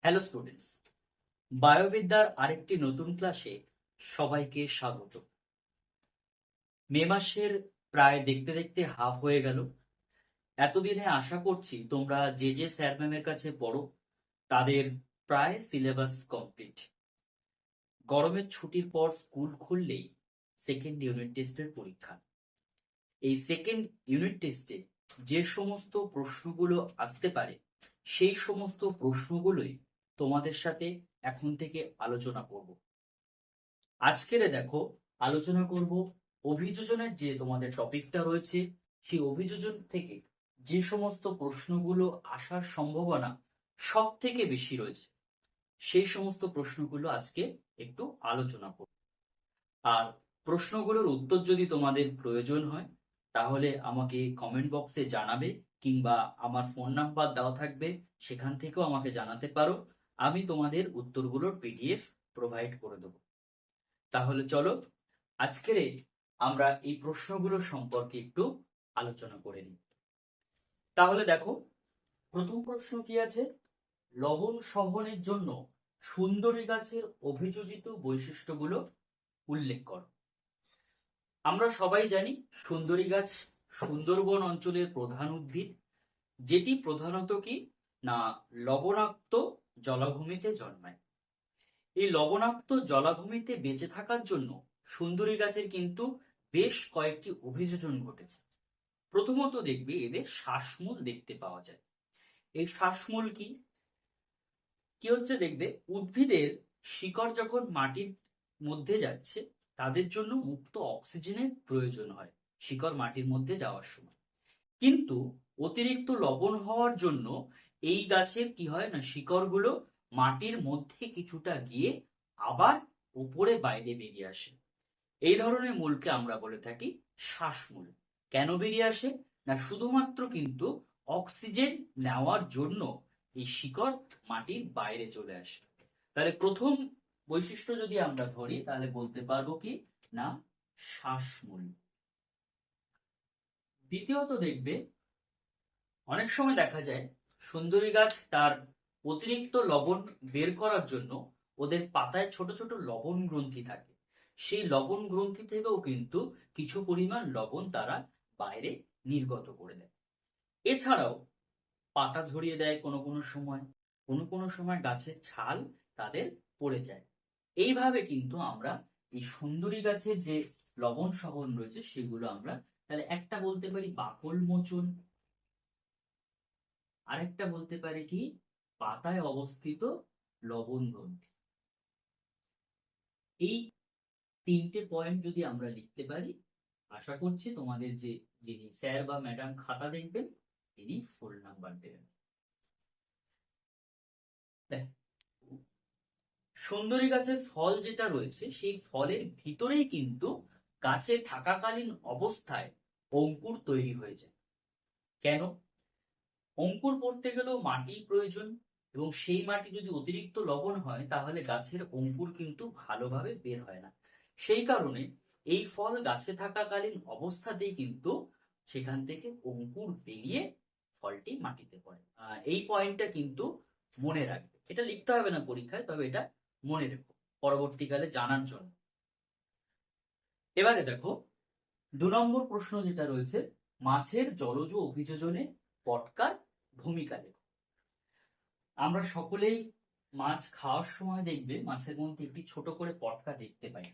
Hello students, বায়োবিদ্যার আরেকটি নতুন ক্লাসে সবাইকে স্বাগত। মে মাসের প্রায় দেখতে দেখতে হাফ হয়ে গেল। এতদিনে আশা করছি তোমরা যে যে স্যার ম্যামের কাছে পড়ো তাদের প্রায় সিলেবাস কমপ্লিট। গরমের ছুটির পর স্কুল খুললেই সেকেন্ড ইউনিট টেস্টের পরীক্ষা। এই সেকেন্ড ইউনিট টেস্টে যে সমস্ত প্রশ্নগুলো আসতে পারে সেই সমস্ত প্রশ্নগুলোই তোমাদের সাথে এখন থেকে আলোচনা করব। আজকের দেখো আলোচনা করব অভিযোজনের যে তোমাদের টপিকটা রয়েছে সেই অভিযোজন থেকে যে সমস্ত প্রশ্নগুলো আসার সম্ভাবনা সব থেকে বেশি রয়েছে সেই সমস্ত প্রশ্নগুলো আজকে একটু আলোচনা করব। আর প্রশ্নগুলোর উত্তর যদি তোমাদের প্রয়োজন হয় তাহলে আমাকে কমেন্ট বক্সে জানাবে, কিংবা আমার ফোন নাম্বার দেওয়া থাকবে, সেখান থেকেও আমাকে জানাতে পারো। আমি তোমাদের উত্তরগুলোর পিডিএফ প্রোভাইড করে দেবো। তাহলে চলো আজকের আমরা এই প্রশ্নগুলো সম্পর্কে একটু আলোচনা করে নিই। তাহলে দেখো, প্রথম প্রশ্ন কি আছে? লবণ সহনের জন্য সুন্দরী গাছের অভিযোজিত বৈশিষ্ট্যগুলো উল্লেখ করো। আমরা সবাই জানি সুন্দরী গাছ সুন্দরবন অঞ্চলের প্রধান উদ্ভিদ, যেটি প্রধানত কি না লবণাক্ত জলাভূমিতে জন্মায়। এই লবণাক্ত জলাভূমিতে বেঁচে থাকার জন্য সুন্দরী গাছের কিন্তু বেশ কয়েকটি অভিযোজন ঘটেছে। প্রথমত দেখবে এদের শ্বাসমূল দেখতে পাওয়া যায়। এই শ্বাসমূল কি কি হচ্ছে দেখবে, উদ্ভিদের শিকড় যখন মাটির মধ্যে যাচ্ছে তাদের জন্য মুক্ত অক্সিজেনের প্রয়োজন হয় শিকড় মাটির মধ্যে যাওয়ার সময়। কিন্তু অতিরিক্ত লবণ হওয়ার জন্য এই গাছের কি হয় না, শিকড়গুলো মাটির মধ্যে কিছুটা গিয়ে আবার উপরে বাইরে বেরিয়ে আসে। এই ধরনের মূলকে আমরা বলে থাকি শ্বাসমূল। কেন বেরিয়ে আসে না, শুধুমাত্র কিন্তু অক্সিজেন নেওয়ার জন্য এই শিকড় মাটির বাইরে চলে আসে। তাহলে প্রথম বৈশিষ্ট্য যদি আমরা ধরি তাহলে বলতে পারবো কি না শ্বাসমূল। দ্বিতীয়ত দেখবে অনেক সময় দেখা যায় সুন্দরী গাছ তার অতিরিক্ত লবণ বের করার জন্য ওদের পাতায় ছোট ছোট লবণ গ্রন্থি থাকে। সেই লবণ গ্রন্থি থেকেও কিন্তু কিছু পরিমাণ লবণ তারা বাইরে নির্গত করে দেয়। এছাড়াও পাতা ঝরিয়ে দেয় কোনো কোনো সময়, কোনো কোনো সময় গাছের ছাল তাদের পড়ে যায়। এইভাবে কিন্তু আমরা এই সুন্দরী গাছের যে লবণ সহন রয়েছে সেগুলো আমরা তাহলে একটা বলতে পারি বাকল মোচন, আরেকটা বলতে পারি কি পাতায় অবস্থিত লবণ গ্রন্থি। এই তিনটে পয়েন্ট যদি আমরা লিখতে পারি, আশা করছি তোমাদের যে যিনি স্যার বা ম্যাডাম খাতা দেখবেন তিনি ফুল নাম্বার দেবেন। সুন্দরী গাছের ফল যেটা রয়েছে সেই ফলের ভিতরেই কিন্তু গাছে থাকাকালীন অবস্থায় অঙ্কুর তৈরি হয়ে যায়। কেন? অঙ্কুর পড়তে গেলেও মাটি প্রয়োজন, এবং সেই মাটি যদি অতিরিক্ত লবণ হয় তাহলে গাছের অঙ্কুর কিন্তু ভালোভাবে বের হয় না। সেই কারণে এই ফল গাছে থাকাকালীন অবস্থাতেই কিন্তু সেখান থেকে অঙ্কুর বেরিয়ে ফলটি মাটিতে পড়ে। এই পয়েন্টটা কিন্তু মনে রাখবে, এটা লিখতে হবে না পরীক্ষায়, তবে এটা মনে রেখো পরবর্তীকালে জানার জন্য। এবারে দেখো 2 নম্বর প্রশ্ন যেটা রয়েছে, মাছের জলজ অভিযোজনে পটকার ভূমিকা লেখো। আমরা সকলেই মাছ খাওয়ার সময় দেখবে মাছের মধ্যে একটি ছোট করে পটকা দেখতে পাই।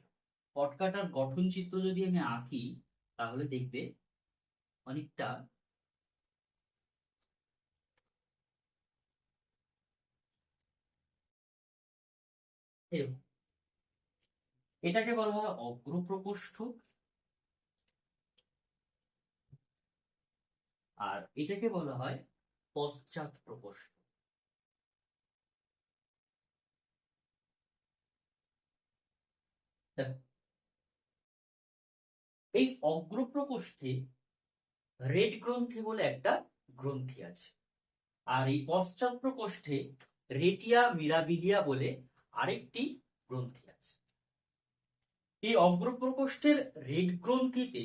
পটকাটার গঠন চিত্র যদি আমি আঁকি তাহলে দেখবে অনেকটা এরকম। এটাকে বলা হয় অগ্রপ্রকোষ্ঠ, আর এটাকে বলা হয় পশ্চাৎ প্রকোষ্ঠ। এই অগ্রপ্রকোষ্ঠে রেড গ্রন্থি বলে একটা গ্রন্থি আছে, আর এই পশ্চাৎ প্রকোষ্ঠে রেটিয়া মিরাবিলিয়া বলে আরেকটি গ্রন্থি আছে। এই অগ্রপ্রকোষ্ঠের রেড গ্রন্থিতে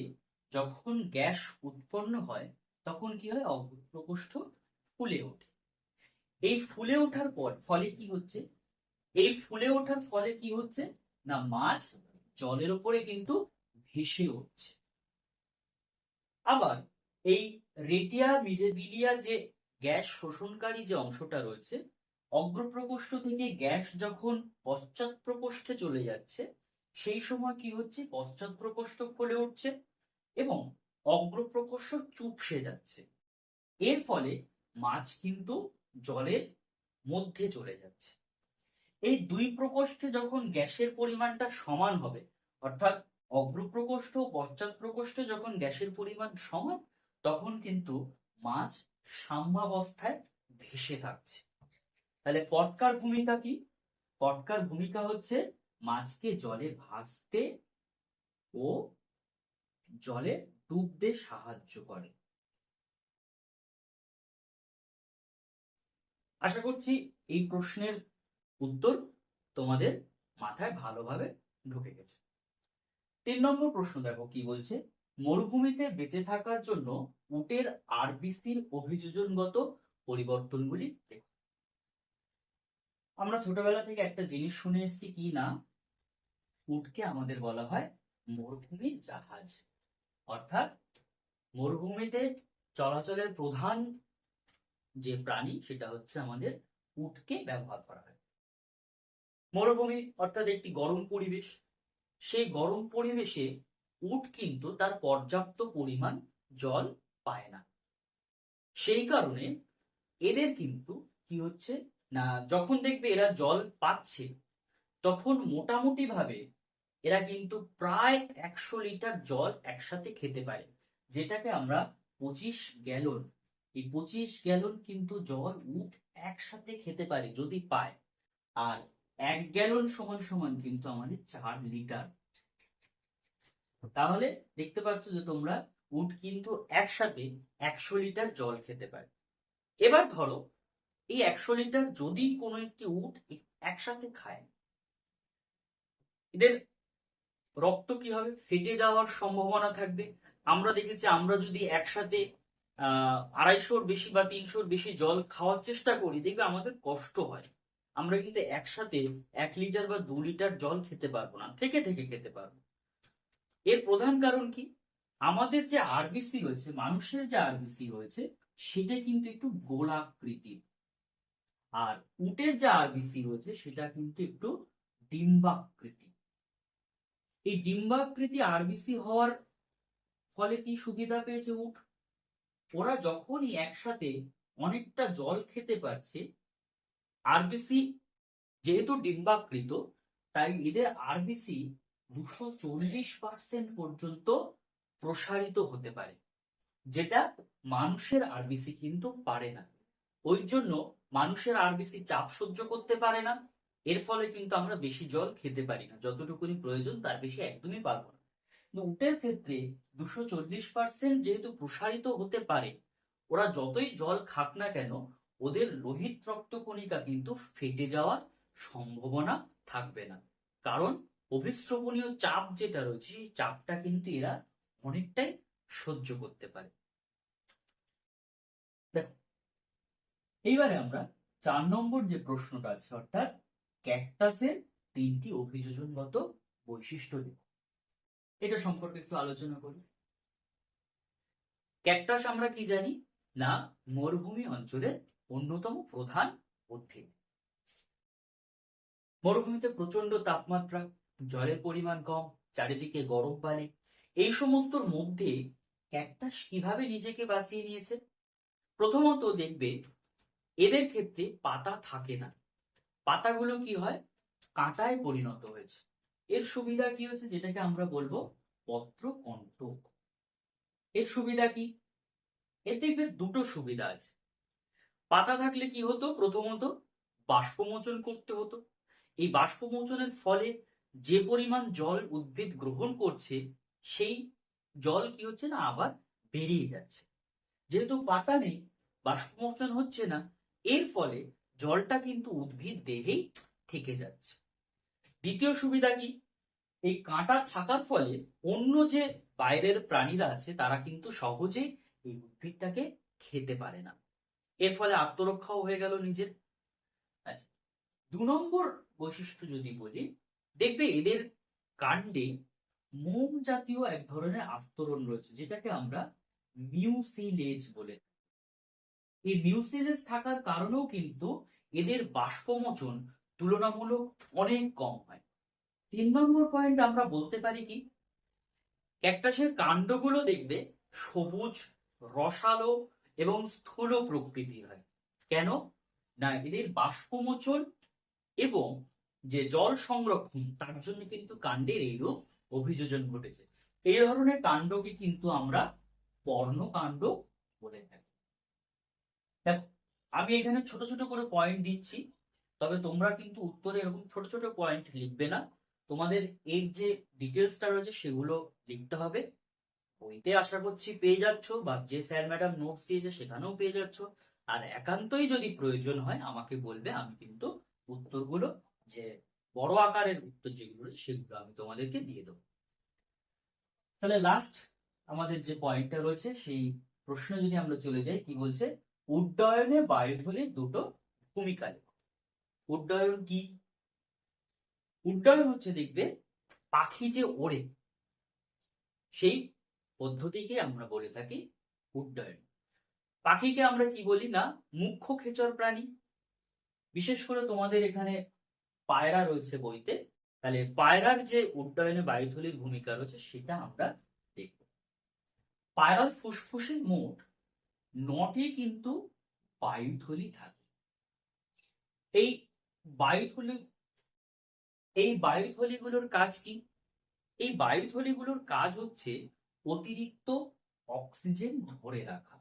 যখন গ্যাস উৎপন্ন হয় তখন কি হয়, অগ্রপ্রকোষ্ঠ ফুলে ওঠে। এই ফুলে ওঠার ফলে কি হচ্ছে, এই ফুলে ওঠার ফলে কি হচ্ছে না, মাছ জলের উপরে কিন্তু ভেসে উঠছে। আবার এই রেটিয়া মিলেবিলিয়া যে গ্যাস শোষণকারী যে অংশটা রয়েছে, অগ্রপ্রকোষ্ঠ থেকে গ্যাস যখন পশ্চাৎ প্রকোষ্ঠে চলে যাচ্ছে, সেই সময় কি হচ্ছে, পশ্চাৎ প্রকোষ্ঠ ফুলে উঠছে এবং অগ্রপ্রকোষ্ঠ চুপসে যাচ্ছে। এর ফলে মাছ কিন্তু জলের মধ্যে চলে যাচ্ছে। এই দুই প্রকোষ্ঠে যখন গ্যাসের পরিমাণটা সমান হবে, অর্থাৎ অগ্রপ্রকোষ্ঠ ও পশ্চাৎ প্রকোষ্ঠে যখন গ্যাসের পরিমাণ সমান, তখন কিন্তু মাছ সাম্যাবস্থায় ভেসে থাকছে। তাহলে পটকার ভূমিকা কি? পটকার ভূমিকা হচ্ছে মাছকে জলে ভাসতে ও জলে ডুবতে সাহায্য করে। আশা করছি এই প্রশ্নের উত্তর তোমাদের মাথায় ভালোভাবে ঢুকে গেছে। 3 নম্বর প্রশ্ন দেখো কি বলছে, মরুভূমিতে বেঁচে থাকার জন্য উটের আরবিসির অভিযোজনগত পরিবর্তনগুলি দেখো। আমরা ছোটবেলা থেকে একটা জিনিস শুনে এসেছি কি না, উটকে আমাদের বলা হয় মরুভূমির জাহাজ। অর্থাৎ মরুভূমিতে চলাচলের প্রধান যে প্রাণী সেটা হচ্ছে আমাদের উটকে ব্যবহার করা হয়। মরুভূমি অর্থাৎ একটি গরম পরিবেশ, সেই গরম পরিবেশে উট কিন্তু তার পর্যাপ্ত পরিমাণ জল পায় না। সেই কারণে এদের কিন্তু কি হচ্ছে না, যখন দেখবে এরা জল পাচ্ছে, তখন মোটামুটি ভাবে এরা কিন্তু প্রায় 100 লিটার জল একসাথে খেতে পারে, যেটাকে আমরা 25 গ্যালন, এই 25 গ্যালন কিন্তু জল উট একসাথে খেতে পারে যদি পায়। আর 1 গ্যালন সমান সমান কিন্তু আমাদের 4 লিটার। তাহলে দেখতে পাচ্ছ যে তোমরা উট কিন্তু একসাথে 100 লিটার জল খেতে পারে। এবার ধরো এই 100 লিটার যদি কোনো একটি উট একসাথে খায়, এদের রক্ত কি হবে, ফেটে যাওয়ার সম্ভাবনা থাকবে। আমরা দেখেছি আমরা যদি একসাথে 250-র বেশি বা 300-র বেশি জল খাওয়ার চেষ্টা করি, দেখবে আমাদের কষ্ট হয়। আমরা কিন্তু একসাথে 1 লিটার বা 2 লিটার জল খেতে পারবো না, থেকে থেকে খেতে পারবো। এর প্রধান কারণ কি, আমাদের যে আরবিসি রয়েছে, মানুষের যে আরবিসি রয়েছে, সেটা কিন্তু একটু গোলাকৃতির। আর উটের যে আরবিসি রয়েছে সেটা কিন্তু একটু ডিম্বাকৃতি। এই ডিম্বাকৃতি আরবিসি হওয়ার ফলে কি সুবিধা পেয়েছে উট, ওরা যখনই একসাথে অনেকটা জল খেতে পারছে, আরবিসি যেহেতু ডিম্বাকৃত, তাই এদের আরবিসি 240% পর্যন্ত প্রসারিত হতে পারে, যেটা মানুষের আরবিসি কিন্তু পারে না। ওই জন্য মানুষের আরবিসি চাপ সহ্য করতে পারে না, এর ফলে কিন্তু আমরা বেশি জল খেতে পারি না, যতটুকুনি প্রয়োজন তার বেশি একদমই পারবো না। উটের ক্ষেত্রে 240% যেহেতু প্রসারিত হতে পারে, ওরা যতই জল খাক না কেন, ওদের লোহিত রক্তকণিকা কিন্তু ফেটে যাওয়ার সম্ভাবনা থাকবে না। কারণ অভিস্রবণীয় চাপ যেটা রয়েছে, সেই চাপটা কিন্তু এরা অনেকটাই সহ্য করতে পারে। দেখো, এইবারে আমরা 4 নম্বর যে প্রশ্নটা আছে, অর্থাৎ ক্যাকটাসের 3টি অভিযোজনগত বৈশিষ্ট্য দেখো, এটা সম্পর্কে একটু আলোচনা করি। ক্যাকটাস আমরা কি জানি না, মরুভূমি অঞ্চলের অন্যতম প্রধান উদ্ভিদ। মরুভূমিতে প্রচন্ড তাপমাত্রা, জলের পরিমাণ কম, চারিদিকে গরম পানি, এই সমস্তর মধ্যে ক্যাকটাস কিভাবে নিজেকে বাঁচিয়ে নিয়েছে? প্রথমত দেখবে এদের ক্ষেত্রে পাতা থাকে না, পাতাগুলো কি হয়, কাঁটায় পরিণত হয়েছে। এর সুবিধা কি হচ্ছে, যেটাকে আমরা বলবো পত্রকণ্টক। এর সুবিধা কি, এর দেখবে দুটো সুবিধা আছে। পাতা থাকলে কি হতো, প্রথমত বাষ্পমোচন করতে হতো। এই বাষ্পমোচনের ফলে যে পরিমাণ জল উদ্ভিদ গ্রহণ করছে, সেই জল কি হচ্ছে না, আবার বেরিয়ে যাচ্ছে। যেহেতু পাতা নেই, বাষ্পমোচন হচ্ছে না, এর ফলে জলটা কিন্তু উদ্ভিদ দেহেই থেকে যাচ্ছে। দ্বিতীয় সুবিধা কি, এই কাঁটা থাকার ফলে অন্য যে বাইরের প্রাণীরা আছে তারা কিন্তু সহজেই এই উদ্ভিদটাকে খেতে পারে না। এর ফলে আত্মরক্ষাও হয়ে গেল নিজের। আচ্ছা, ২ নম্বর বৈশিষ্ট্য যদি বলি, দেখবে এদের কাণ্ডে মোম জাতীয় এক ধরনের আস্তরণ রয়েছে, যেটাকে আমরা মিউসিলেজ বলে থাকি। এই মিউসিলেজ থাকার কারণেও কিন্তু এদের বাষ্পমোচন তুলনামূলক অনেক কম হয়। ৩ নম্বর পয়েন্ট আমরা বলতে পারি কি, ক্যাকটাসের কাণ্ডগুলো দেখবে সবুজ, রসালো এবং স্থূল প্রকৃতির হয়। কেন? না, এদের বাষ্পমোচন এবং যে জল সংরক্ষণ তার জন্য কিন্তু কাণ্ডের এইরূপ অভিযোজন ঘটেছে। এই ধরনের কাণ্ডকে কিন্তু আমরা পর্ণকাণ্ড বলে থাকি। দেখো, আমি এখানে ছোট ছোট করে পয়েন্ট দিচ্ছি, তবে তোমরা কিন্তু উত্তরে এরকম ছোট ছোট পয়েন্ট লিখবে না। তোমাদের এর যে ডিটেলসটা রয়েছে সেগুলো লিখতে হবে। বইতে আশা করছি পেয়ে যাচ্ছ, বা যে স্যার ম্যাডাম নোটস দিয়েছে সেখানেও পেয়ে যাচ্ছ। আর একান্তই যদি প্রয়োজন হয় আমাকে বলবে, আমি কিন্তু উত্তরগুলো, যে বড় আকারের উত্তর যেগুলো রয়েছে সেগুলো আমি তোমাদেরকে দিয়ে দেবো। তাহলে লাস্ট আমাদের যে পয়েন্টটা রয়েছে সেই প্রশ্নে যদি আমরা চলে যাই, কি বলছে, উড্ডয়নে বায়ুথলির দুটো ভূমিকা লেখো। উড্ডয়ন কি? উড্ডয়ন হচ্ছে, দেখবে পাখি যে ওড়ে সেই পদ্ধতিকে আমরা বলে থাকি উড্ডয়ন। পাখিকে আমরা কি বলি না, মুখ্য খেচর প্রাণী। বিশেষ করে তোমাদের এখানে পায়রা রয়েছে বইতে, তাহলে পায়রার যে উড্ডয়নে বায়ুথলির ভূমিকা রয়েছে সেটা আমরা দেখব। পায়রার ফুসফুসে মোট ৯টি কিন্তু বায়ুথলি থাকে। এই বায়ুথলি এই বায়ুথলিগুলোর কাজ কি? এই বায়ুথলিগুলোর কাজ হচ্ছে অতিরিক্ত অক্সিজেন ধরে রাখা।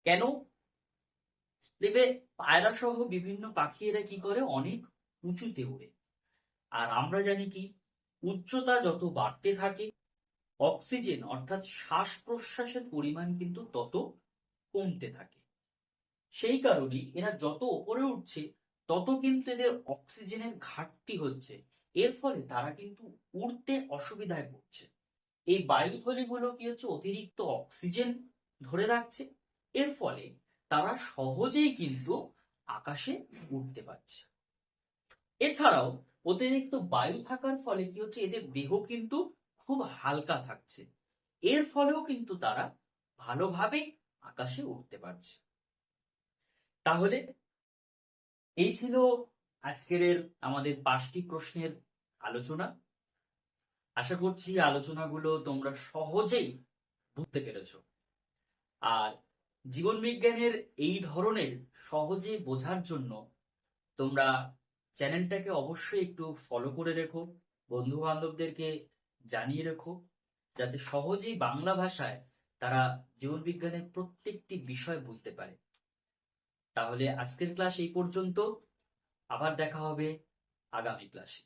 কেন? দেখবে পায়রা সহ বিভিন্ন পাখি এরা কি করে, অনেক উঁচুতে ওড়ে। আর আমরা জানি কি, উচ্চতা যত বাড়তে থাকে অক্সিজেন অর্থাৎ শ্বাস প্রশ্বাসের পরিমাণ কিন্তু তত কমতে থাকে। সেই কারণেই এরা যত উপরে উঠছে তত কিন্তু এদের অক্সিজেনের ঘাটতি হচ্ছে। এর ফলে তারা কিন্তু উড়তে অসুবিধায় পড়ছে। এই বায়ুথলিগুলো কি হচ্ছে, অতিরিক্ত অক্সিজেন ধরে রাখছে। এর ফলে তারা সহজেই কিন্তু আকাশে উঠতে পারছে। এছাড়াও অতিরিক্ত বায়ু থাকার ফলে কি হচ্ছে, এদের দেহ কিন্তু খুব হালকা থাকছে। এর ফলেও কিন্তু তারা ভালোভাবে আকাশে উঠতে পারছে। তাহলে এই ছিল আজকের আমাদের 5টি প্রশ্নের আলোচনা। আশা করছি আলোচনাগুলো তোমরা সহজেই বুঝতে পেরেছো। আর জীবন বিজ্ঞানের এই ধরনের সহজে বোঝার জন্য তোমরা চ্যানেলটাকে অবশ্যই একটু ফলো করে রেখো, বন্ধু বান্ধবদেরকে জানিয়ে রেখো, যাতে সহজেই বাংলা ভাষায় তারা জীবন বিজ্ঞানের প্রত্যেকটি বিষয় বুঝতে পারে। তাহলে আজকের ক্লাস এই পর্যন্ত, আবার দেখা হবে আগামী ক্লাসে।